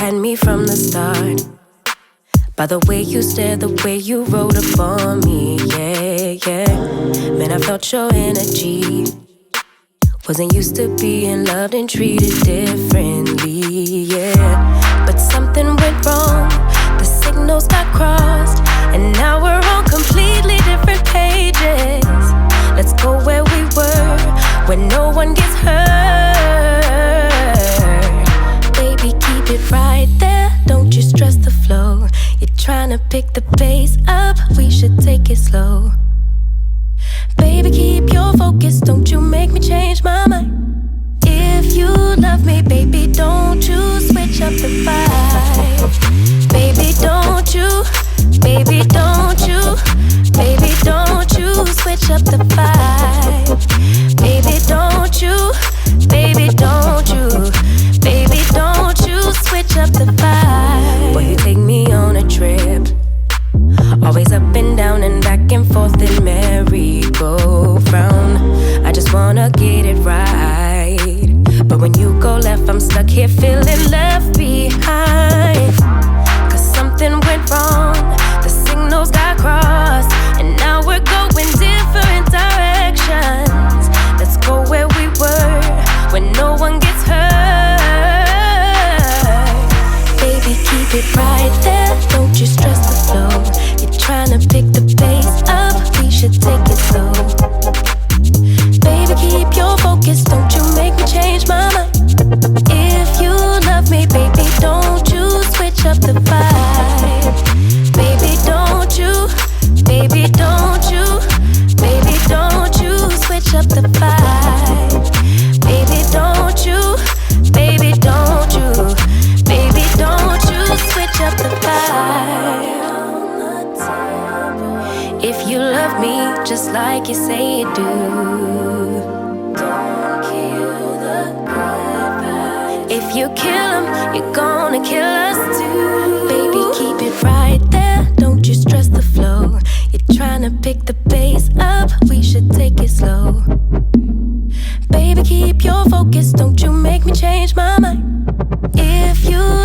had me from the start. By the way you stared, the way you wrote upon me, yeah, yeah. Man, I felt your energy. Wasn't used to being loved and treated differently, yeah. But something went wrong, the signals got crossed, and now we're on completely different pages. Let's go where we were, where no one gets hurt. Baby, keep it right there, don't you stress the flow. You're trying to pick the pace up, we should take it slow. Baby, keep your focus, don't you make me change my mind. If you love me, baby, don't you switch up the vibe. Baby, don't you, baby, don't you, baby, don't you switch up the vibe. Baby, don't you, baby, don't you, baby, don't you switch up the vibe. Will you take me on a trip? Always up and down and back and forth in merry-go-round. I just wanna get it right, but when you go left, I'm stuck here feeling left behind. Cause something went wrong, the signals got crossed, and now we're going different directions. Let's go where we were, when no one gets hurt. Baby, keep it right there, don't you stress the flow. Trying to pick the pace up, we should take it slow. Baby, keep your focus, don't you make me change my mind. If you love me, baby, don't you switch up the vibe. Baby, don't you, baby, don't you, baby, don't you switch up the vibe. Baby, don't you, baby, don't you, baby, don't you switch up the vibe. If you love me just like you say you do, don't kill the good vibes. If you kill them, you're gonna kill us too. Baby, keep it right there, don't you stress the flow. You're trying to pick the pace up, we should take it slow. Baby, keep your focus, don't you make me change my mind. If you